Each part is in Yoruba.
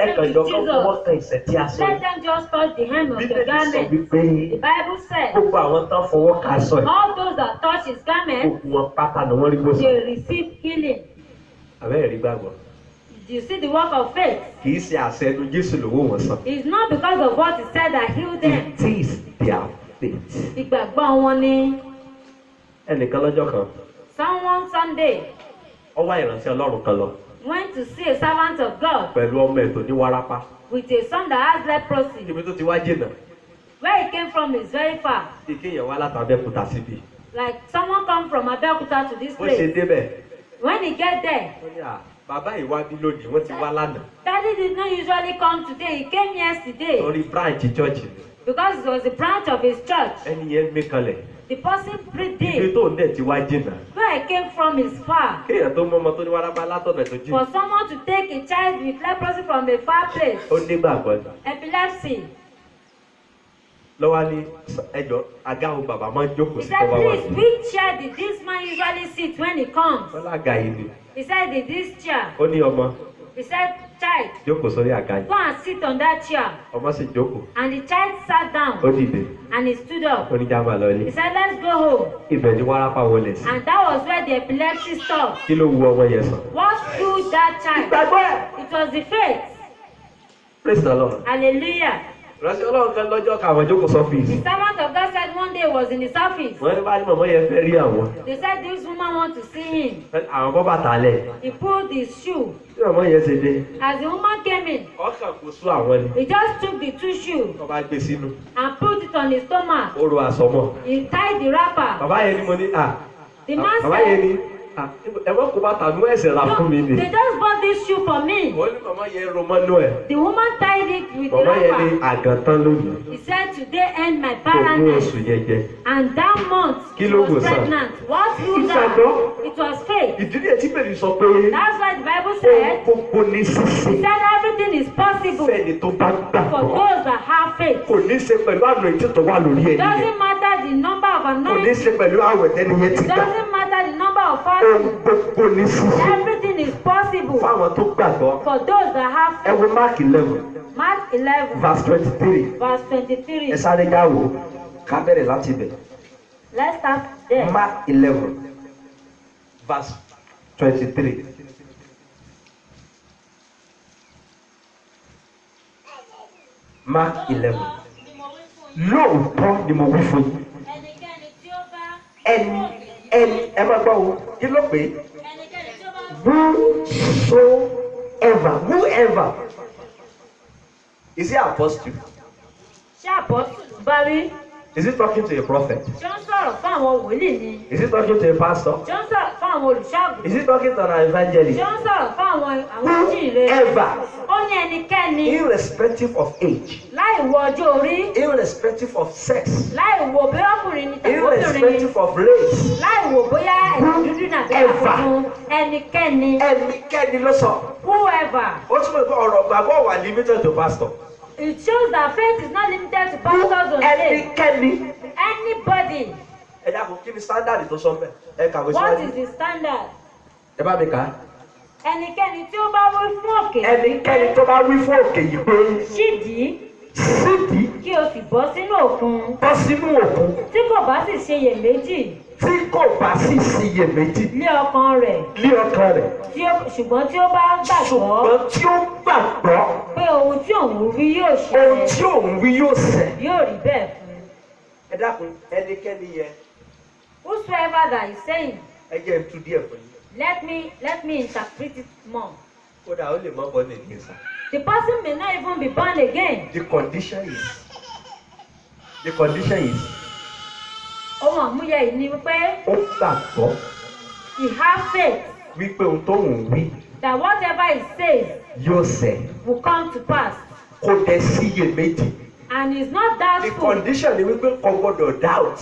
with Jesus. Let them just touch the hem of the garment. The Bible says, all those that touch his garment, they receive healing. Do you see the work of faith? It's not because of what he said that healed them. It is their faith. Ìgbàgbọ́ wọn ni. Someone Sunday went to see a servant of God with a son that has leprosy. Where he came from is very far. Like someone come from Abeokuta to this place. When he get there, Daddy did not usually come today. He came yesterday. Because it was a branch of his church. The person predicted where I came from is far. For someone to take a child with leprosy from a far place. Epilepsy. He said, please, which chair did this man usually sit when he comes? He said, this chair. He said, child, go and sit on that chair. And the child sat down. And he stood up. He said, let's go home. And that was where the epilepsy stopped. What fueled that child? It was the faith. Praise the Lord. Hallelujah. The servant of God said one day he was in his office. They said this woman wants to see him. He pulled his shoe. As the woman came in, he just took the two shoes and put it on his stomach. He tied the wrapper. The man said, they just bought this shoe for me. The woman tied it with the wrapper. He said, today end my barrenness. And that month she was pregnant. What through that? It was faith. That's why the Bible said, he said everything is possible for those that have faith. It doesn't matter the number of anointings. It doesn't matter the number of fasting. Everything is possible for those that have faith. Mark 11 verse 23. Let's start there. Mark 11 verse 23. Mark 11. Lóòótọ́ ni mo wí fún yín. Ẹ máa gbọ́ wo, kí ló pé? Whoever. Is he apostle? Ṣé apostle bá rí? Is he talking to a prophet? Ṣé ó ń sọ̀rọ̀ fún àwọn wòlíì ni? Is he talking to a pastor? Ṣé ó ń sọ̀rọ̀ fún àwọn olùṣọ́àgùn? Is he talking to an evangelist? Ṣé ó ń sọ̀rọ̀ fún àwọn jíǹrere? Whoever. Ó ní ẹnikẹ́ni. Irrespective of age. Láì wo ọjọ́ orí. Irrespective of sex. Láì wo bóyá ọkùnrin ni tàbí obìnrin ni. Irrespective of race. Láì wo bóyá ẹ̀sìn dúdú nàbí àfọ̀fún. Ẹnikẹ́ni. Ẹnikẹ́ni ló sọ. Whoever. Ó túmọ̀ pé ọ̀rọ̀ gbàgbọ́ wà limited to pastor. It shows that faith is not limited to pastors only. Ẹnikẹ́ni. Anybody. Ẹ dákun kí ni standard tó sọ bẹ́ẹ̀? Ẹ kàwé síwájú. What is the standard? Ẹ bá mi kà á. Ẹnikẹ́ni tí ó bá wí fún òkè. Ẹnikẹ́ni tó bá wí fún òkè yìí pé. Ṣídìí. Kí o sì bọ́ sínú òkun. Bọ́ sínú òkun. Tí kò bá sì ṣeyèméjì. Tí kò bá sì ṣiyèméjì. Lé ọkàn rẹ̀. Ṣùgbọ́n tí ó bá gbàgbọ́. Pé ohun tí òun wí yóò ṣẹ. Yóò rí bẹ́ẹ̀ fún. Ẹ dákun ẹnikẹ́ni yẹn. Whosoever that is saying. Ẹ jẹ́ n tú díẹ̀ fún yín. Let me interpret it more. Kódà ó lè mọ́ born again sir. The person may not even be born again. The condition is. Ohun àmúyẹ yìí ni wípé. Ó gbàgbọ́. He has faith. Wípé ohun tó ń wí. That whatever he says. Yóò ṣẹ. Will come to pass. Kò dẹ̀ síyèméjì. And he is not doubtful. The condition ni wípé kò gbọdọ̀ doubt.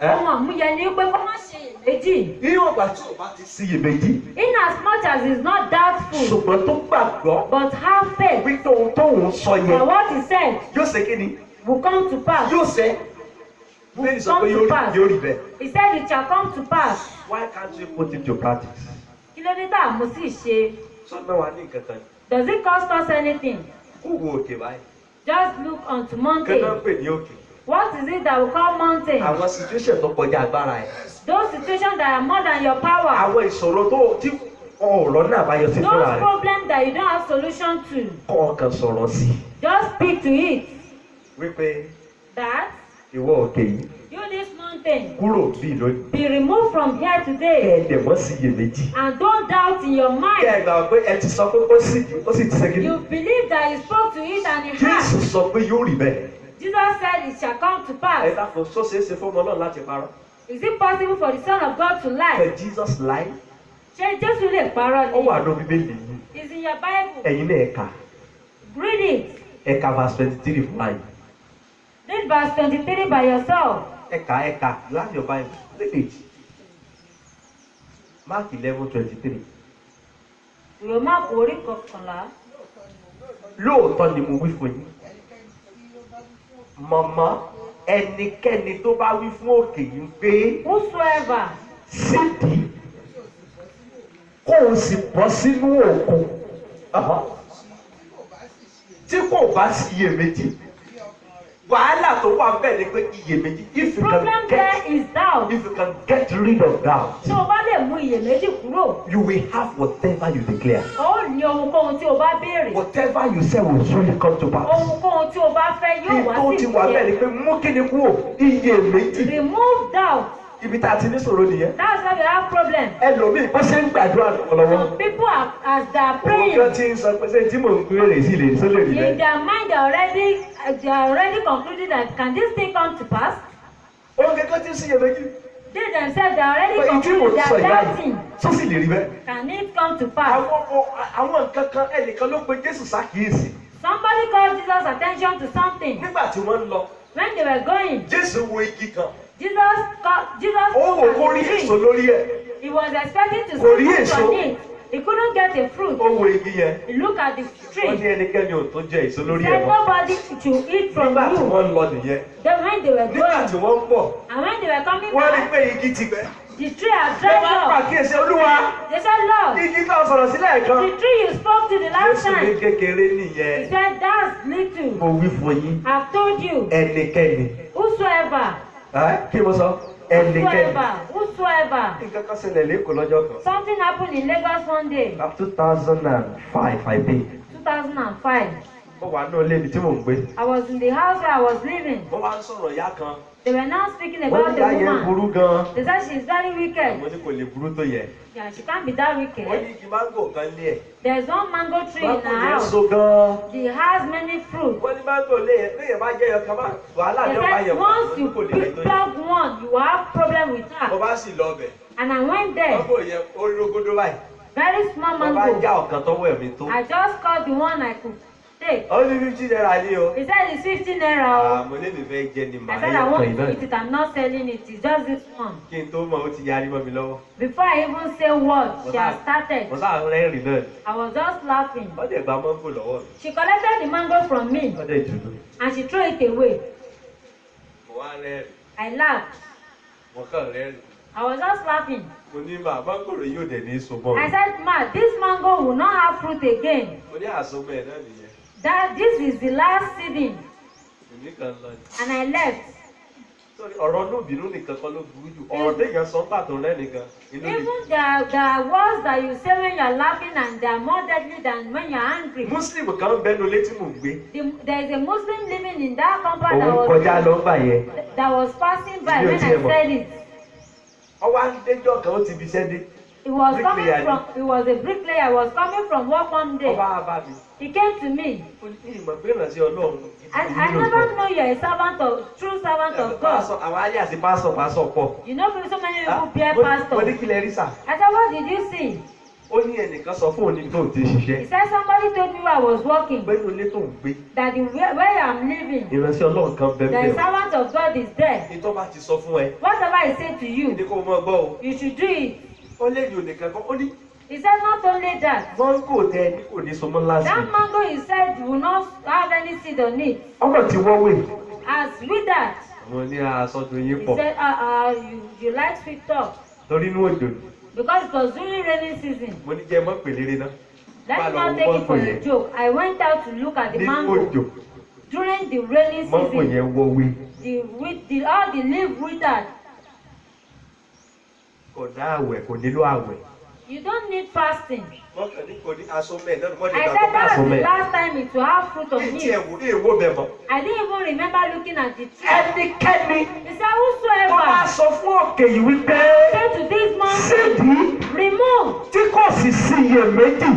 Ohun àmúyẹ ni wípé kó má ṣe iyèméjì. Níwọ̀n ìgbà tí o bá ti síyèméjì. In as much as he is not doubtful. Ṣùgbọ́n tó gbàgbọ́. But have faith. Wípé ohun tó ń sọ yẹn. That what he said. Yóò ṣe kí ni? Will come to pass. Yóò ṣẹ. Will come to pass. Yóò rí bẹ́ẹ̀. He said it shall come to pass. Why can't you put it to practice? Kí ló dé tá a mú sí ìṣe? Sọ náà wà ní nǹkan kan. Does it cost us anything? Kó wo òkè báyìí. Just look onto Kí mountain. ló ń pè ní òkè? What is it that we call mountain? Àwọn situation tó kọjá agbára ẹ̀. Those situations that are more than your power. Àwọn ìṣòro tó tí ọ̀rọ̀ náà bá yọ sí fúnra Those rẹ̀. problems that you don't have solution to. Kọ́ ọkàn sọ̀rọ̀ sí. Just speak to it. Wípé That ìwọ òkè yìí you this mountain kúrò bí lónìí. be removed from here today. Kẹ́ ẹ dẹ̀ mọ́ sí iyèméjì. And don't doubt in your Kẹ́ mind. ẹ gbà pé ẹ ti sọ pé ó sì ti ṣe kí ni. You believe that you spoke to it and it Jésù happened. sọ pé yóò rí bẹ́ẹ̀. Jesus said it shall come to Ẹ pass. dákun tó ṣeé ṣe fún ọmọ náà láti parọ́. Is it possible for the Son of God to lie? Can Jesus lie? Ṣé Jésù lè parọ́ Ó wà ni? ní Bíbélì yìí. It's in your Bible. Ẹ̀yin náà ẹ̀ka. Read it. Ẹ̀ka verse 23 fún àyè. Read verse 23 by yourself. Ẹ̀ka. You have your Bible. Read it. Mark 11:23. Ìwé Máàkù orí kọkànlá. Lóòótọ́ ni mo wí fún yín. Màmá ẹnikẹ́ni tó bá wí fún òkè yìí pé Whosoever sídìí kó o sì bọ́ sínú òkun. Tí kò bá sí iyèméjì. Wàhálà tó wà bẹ́ẹ̀ ni pé iyèméjì. If you problem can there get is doubt. if you can get rid of doubt, Tí o bá lè mú iyèméjì kúrò, you will have whatever you declare. ó ní ohunkóhun tí o bá béèrè. Whatever you say will surely come to pass. Ohunkóhun tí o bá fẹ́ yóò wá Tó sí ti wà bẹ́ẹ̀ ni pé mú kí ni kúrò iyèméjì. Remove doubt. Ibi tá a ti ní sọ̀rọ̀ nìyẹn. That's why we have problem. Ẹlòmíì bó ṣe ń gbàdúrà lọ́wọ́. Some people are, as they are Òun praying, kan ti ń sọ pé ṣé tí mò ń gbé rè sí lè sólè rí in bẹ́ẹ̀. their mind they are already concluded that can this thing come to pass? Òun kankan ti ń sí iyèméjì. They themselves they are already Pé ìdí mò concluded ń they sọ are ìyá doubting. yìí tó sì lè rí bẹ́ẹ̀. Can it come to pass? Àwọn nǹkan kan ẹnìkan ló pe Jésù ṣàkíyèsí. Somebody called Jesus' attention to something. Nígbà tí wọ́n ń lọ, When they were going, Jésù wo igi kan. Jesus Ó wò kó rí looked at the èso tree. lórí ẹ̀. He was expecting to Kò rí see fruit èso. on it. He couldn't get a fruit. Ó wo igi yẹn. He looked at the Wọ́n ní tree. ẹnikẹ́ni ò tó jẹ èso lórí ẹ̀ Said mọ́. nobody should eat from Nígbà tí you. wọ́n ń lọ nìyẹn. Then when they were Nígbà tí going, wọ́n ń bọ̀, and when they were coming wọ́n rí back, pé igi ti gbẹ. the tree had Wọ́n dried bá up. pàkíyèsí Olúwa. They said, Lord, Igi náà sọ̀rọ̀ sílẹ̀ kan. the tree you spoke to the last Jésù ní time. kékeré He nìyẹn. said, that's little. Mo wí fún yín. I've told you, Ẹnikẹ́ni. whosoever, Kí mo sọ? Ẹnikẹ́ni. whosoever. Nǹkan kan ṣẹlẹ̀ lẹ́kọ̀ọ́ lọ́jọ́ kan. Something happened in Lagos one day, 2005, I think. 2005. Mo wà ní ilé ibi tí mò ń gbé. I was in the house where I was living. Wọ́n wá ń sọ̀rọ̀ ìyá kan. They were now speaking Wọ́n about ní the ìyá yẹn woman. burú gan. They said she's very wicked. Mo ní kò lè burú tó yẹ. Yeah, she can't be that Wọ́n wicked. ní igi máńgò kan lé ẹ̀. There's one mango tree in Máńgò her yẹn house. so gan. She has many fruits. Wọ́n ní máńgò léyìn bá jẹ́ ọkàn máa wàhálà They ní ọba said yẹn once you kò lè lè tó yẹ. plug one, you will have problem with Mo her. bá sì lọ bẹ̀. And I went there. Máńgò yẹn ó rógódó báyìí. Very small Mo bá já mango. ọ̀kan tọ́wọ́ ẹ̀mí tó. I just caught the one I could take. Ó ní 50 naira ní o. He said it's 15 naira. Mo lè mi fẹ́ jẹ ni I màá said yẹ I kan want iná. to eat it. I'm not selling it. It's just this one. Kí n tó mọ̀ ó ti yarí mọ́ mi lọ́wọ́. Before I even say what, she had started. Mo sáà rẹ́rìn náà ni. I was just laughing. Wọ́n dẹ̀ gba máńgò lọ́wọ́ mi. She collected the mango from me Wọ́n dẹ̀ jùlọ. and she threw it away. Mo wá rẹ́rìn. I laughed. Mo kàn rẹ́rìn. I was just laughing. Mo ní máńgò rẹ̀ yóò dẹ̀ ní so mọ́. I said, Ma, this mango will not have fruit again. Mo ní àsomọ́ ẹ̀ náà nìyẹn. That this is the last seeding. Èmi kan lọ ni. And I left. Sọ́ni ọ̀rọ̀ lóbìnú nìkan kan ló burú jù. Ọ̀rọ̀ téèyàn sọ ń pàtó rẹ́ nìkan. Inú mi. Even the words that you say when you're laughing and they are more deadly than when you're angry. Muslim kan bẹnu létí mò ń gbé. There is a Muslim living in that compound Òun kọjá lọ gbà yẹn. that was passing by Ibi ò when tiẹ̀ I mọ̀. said it. Ọwọ́ àdéjọ́ kan ó ti fi iṣẹ́ dé. He was Bricklayer coming from, he was a bricklayer. He was coming from work one day. Ọba bá mi. He came to me. Ó ní ìmọ̀ pé ìrànṣẹ́ Ọlọ́run. I never know you're a servant of, true servant of God. Àwọn ayé àti pásọ̀ pọ̀. You know, so many people bear Mo ní pastor. kí lẹ rí sà. I said, what did you see? Ó ní ẹnìkan sọ fún òní tó ti He ṣiṣẹ́. said, somebody told me where I was working. Pẹ̀lú ilé tó ń gbé. That where I'm living, Ìrànṣẹ́ Ọlọ́run kan bẹ́ẹ̀ the bẹ́ẹ̀. servant of God is there. Ní tó bá ti sọ fún ẹ. Whatever I say to Ní you, kó mọ́ gbọ́ o. you should do it. Ó lé ní ònìkan kan. Ó ní He said, not only that, máńgò tẹ ní kò ní so mọ́ lásìkò. that mango he said will not have any seed on it. Ọmọ tí wọ́n wè. As with that, Mo ní aṣọ́dún yín he pọ̀. said, you like sweet talk. Torí inú òjò ni. Because it was during rainy season. Mo ní jẹ́ mọ́ pèlére náà. Let's not take it for a joke. I went out to look at the mango during the rainy season. Mango yẹn wọ́wé. All the leaf withered. Kò dá àwẹ̀, kò nílò àwẹ̀. You don't need fasting. I said that's the last time it will have fruit on me. I didn't even remember looking at the tree. He said, whosoever say to this mountain, remove,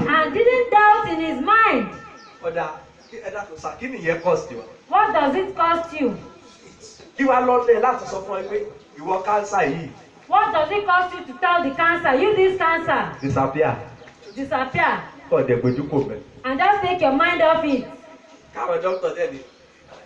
and didn't doubt in his mind. What does it cost you? What does it cost you to tell the cancer, you this cancer? Disappear. And just take your mind off it.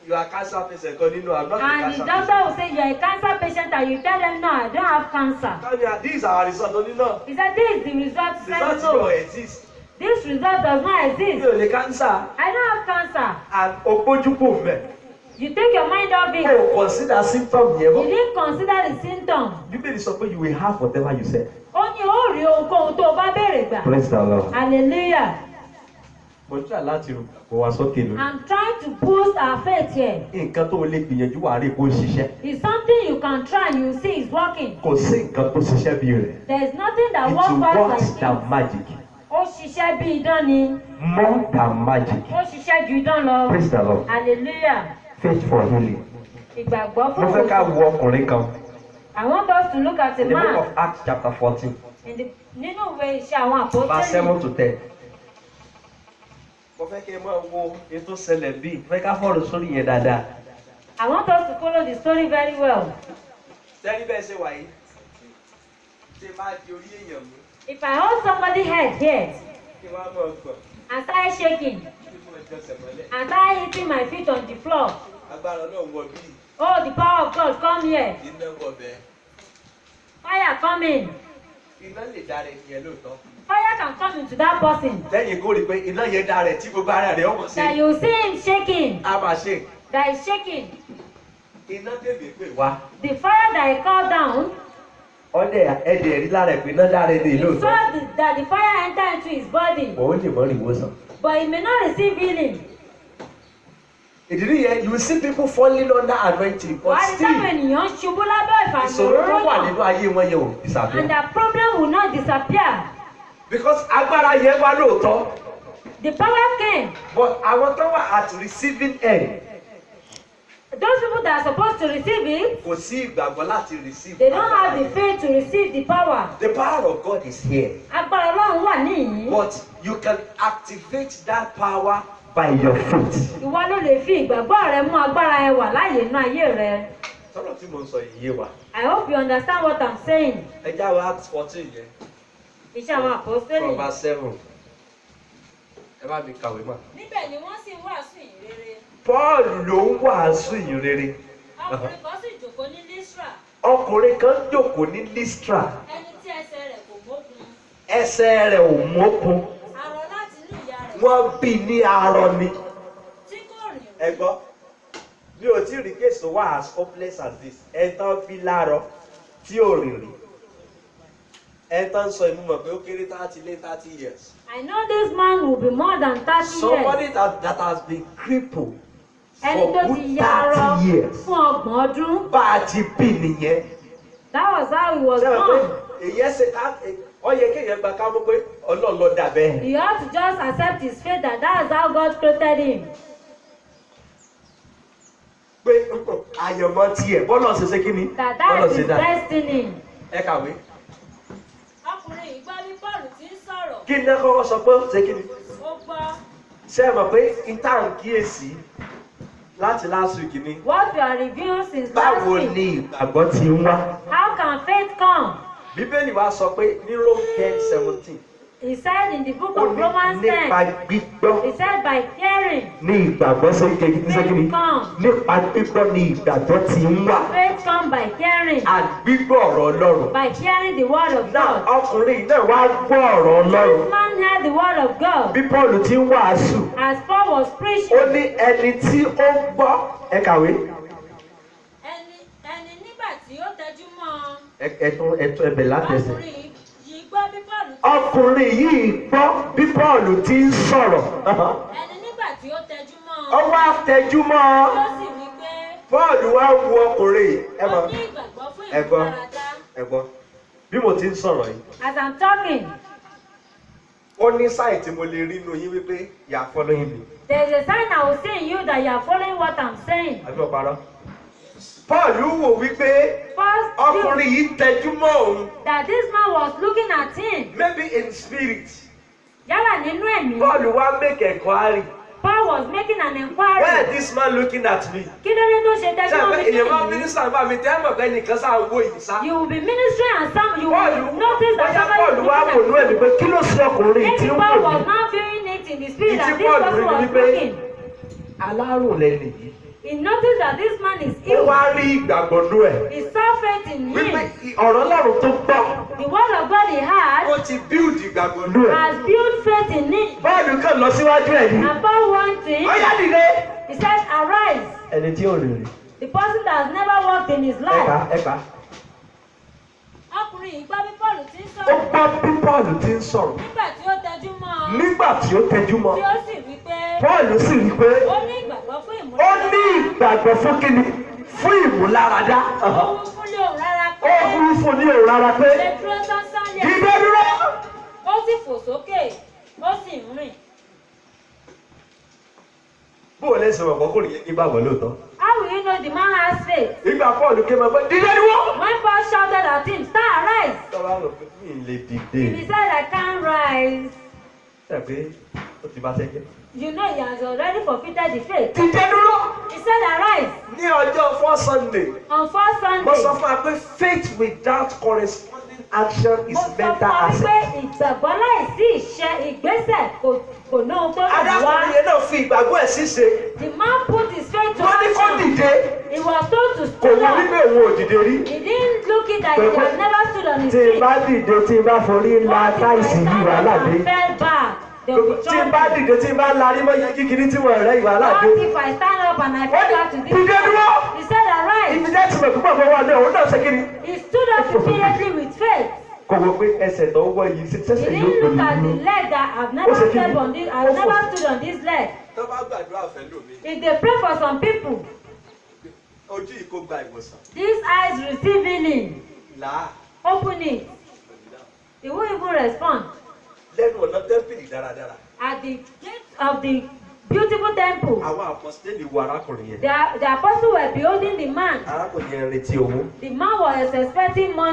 You are a cancer patient. No, I'm not a cancer patient. And the doctor will say you are a cancer patient and you tell them, no, I don't have cancer. These are our results, don't you know? He said, this is the result. He said, no. Exist. This result does not exist. You are cancer. I don't have cancer. And you take your mind off it. Oh, consider symptom. You didn't consider the symptom. You will have whatever you said. Praise the Lord. Hallelujah. I'm trying to boost our faith here. It's something you can try and you see it's working. There is nothing that works like than magic. More than magic. Praise the Lord. Hallelujah. Faith for healing. I want us to look at a man. In the book of Acts chapter 14. Verse 7 to 10. I want us to follow the story very well. If I hold somebody's head here and start shaking and start hitting my feet on the floor, oh, the power of God come here. Fire come in. Fire can come into that person. That you see him shaking. That is shaking. The fire that he called down. He saw that the fire entered into his body. But he may not receive healing. You will see people falling under anointing, but still, and the problem will not disappear. Because the power came. But I want to at receiving end. Those people that are supposed to receive it, they don't have the faith to receive the power. The power of God is here. But you can activate that power by your faith. I hope you understand what I'm saying. Acts 14. From verse 7. Paul ló ń wàásù ìyìnrere. Ọkùnrin kan jókòó ní Lystra. Ẹsẹ̀ rẹ̀ ò mókun. Wọ́n bí ní arọ ni. Ẹ gbọ́, mi ò tí ì rí case tó wà as hopeless as this. Ẹ tán fi láàárọ̀ tí ò rìn rìn. Ẹ tán sọ ìmúmọ̀ pé ó kéré 30 years. I know this man will be more than 30 years. Somebody that has been crippled for good 30 years. Bá a ti bí nìyẹn. That was how he was born. You have to just accept his fate that is how God created him. That is his destiny. Kí ni kọ́kọ́ sọ pé ṣe kí ni? Ṣé ẹ mọ̀ pé intern kíyèsí láti last week ni? What you are reviewing since last week? Báwo ni ìgbàgbọ́ ti ń wá? How can faith come? Bíbélì wa sọ pé ní Rome 10:17. He said in the book of Romans 10. He said by hearing. Ní ìgbàgbọ́ sókè faith come. Nípa gbígbọ́ ni ìgbàgbọ́ ti ń wá. Faith come by hearing. Àgbígbọ́ ọ̀rọ̀ Ọlọ́run. By hearing the word of God. Ọkùnrin náà wá gbọ́ ọ̀rọ̀ Ọlọ́run. This man heard the word of God. Bí Paul ti ń wàásù. As Paul was preaching. Ó ní ẹni tí ó gbọ́. Ẹ kàwé. Ẹni nígbà tí ó tẹjú mọ́. Ẹ̀tún ẹ̀bẹ̀ látẹ̀sẹ̀. Ọkùnrin yìí gbọ́ Ọkùnrin yìí gbọ́ bí Paul ti ń sọ̀rọ̀. Ẹni nígbà tí ó tẹjú mọ́. Ó wá tẹjú mọ́. Ó sì wí pé. Paul wá wo ọkùnrin. Ó ní ìgbàgbọ́ fún ìmúláradá. Ẹ̀gbọ́n bí mo ti ń sọ̀rọ̀ yìí. As I'm talking. Ó ní sáì tí mo lè rí inú yín wípé you are following me. There is a sign I will see in you that you are following what I'm saying. Àbí ọ̀parọ́. Paul wò wípé ọkùnrin yìí tẹjú mọ́ òun. That this man was looking at him. Maybe in spirit. Yálà nínú ẹ̀mí. Paul wá make enquiry. Paul was making an inquiry. Why is this man looking at me? Kí ló dé tó ṣe tẹ́jú mọ́ mi èèyàn máa mínísítà bá mi tẹ́ mọ̀ pé nìkan sáà ń wo yìí sá. You will be ministering and some you will notice that somebody is looking at you. Paul wá wò nú ẹ̀mí pé kí ló ṣe ọkùnrin tí ó ń wò mí. Paul was not feeling it in the spirit that this person was looking. Alárùn lẹ́nu yìí. He noticed that this man is ill. Ó wá rí ìgbàgbọ́ nú ẹ̀. He saw faith in him. Wípé ọ̀rọ̀ Ọlọ́run tó gbọ́. The word of God he had. Ó ti build ìgbàgbọ́ nú ẹ̀. Has built faith in him. Paul kàn lọ síwájú ẹ̀ ni. And Paul went to him. Ó yá dìde. He said, arise. Ẹni tí ò rìn rìn. The person that has never walked in his life. Ẹ̀ka. Ọkùnrin yìí gbọ́ bí Paul ti ń sọ̀rọ̀. Ó gbọ́ bí Paul ti ń sọ̀rọ̀. Nígbà tí ó tẹjú mọ́. Nígbà tí ó tẹjú mọ́. Tí ó sì wí pé. Paul sì wí pé. Ó ní ìgbàgbọ́ fún ìmúláradá. Ó ní ìgbàgbọ́ fún kíni? Fún ìmúláradá. Ó wú fún ní òun rárá pé. Ó wú fún ní òun rárá pé. Lè dúró sánsán lé. Dídé dúró. Ó sì fò sókè. Ó sì ń rìn. Bó o lè sọ̀rọ̀ pọ̀ kó lè yẹ kí bá wọ̀ lóòótọ́. How will you know the man has faith? Ìgbà Paul ké máa gbọ́ dídé dúró. When Paul shouted at him, "Star, arise!" Tọ́lá rò pé mi lè dìde. He said, "I can't rise." Ṣé pé ó ti bá ṣẹ́jẹ́? You know he has already forfeited the faith. Dídé dúró. He said, "Arise." Ní ọjọ́ 4 Sunday. On 4 Sunday. Mo sọ fún wa pé faith without corresponding action is mental asset. Mo sọ fún wa pé ìgbàgbọ́ láìsí ìgbésẹ̀ kò ná ohun tó lè wá. Adákùnrin yẹn náà fi ìgbàgbọ́ ẹ̀ ṣíṣe. The man put his faith to action. Wọ́n ní kó dìde. He was told to stand up. Kò wọ́n wípé òun ò dìde rí. He didn't look it that he had never stood on his Tí feet. n bá dìde tí n bá forí ńlá táìsì yìí wà ládé. Tí n bá dìde tí n bá larí mọ́ yẹ kíkiri tí wọ́n rẹ̀ ìwà ládé. What if I stand up and I fall back to this? Dìde dúró. He said, "Arise." Ibi jẹ́ tìmọ̀ púpọ̀ fún wa náà, òun náà ṣe kí ni. He stood up immediately with faith. Kò wọ pé ẹsẹ̀ tó wọ yìí ṣẹ̀ṣẹ̀ He yóò didn't pè look at the mí. leg that I've never stepped on this. I've never stood on this leg. Tó bá gbàdúrà fẹ́ lómi. If they pray for some people, ojú yìí kò gba ìwòsàn. these eyes receive healing. Là á. Open it. He won't even respond. Lẹ́nu ọ̀nà tẹ́ḿpìlì dáradára. At the gate of the beautiful temple, Àwọn àpọ́sítélì wo arákùnrin yẹn. the apostle were beholding the man. Arákùnrin yẹn retí owó. The man was expecting money.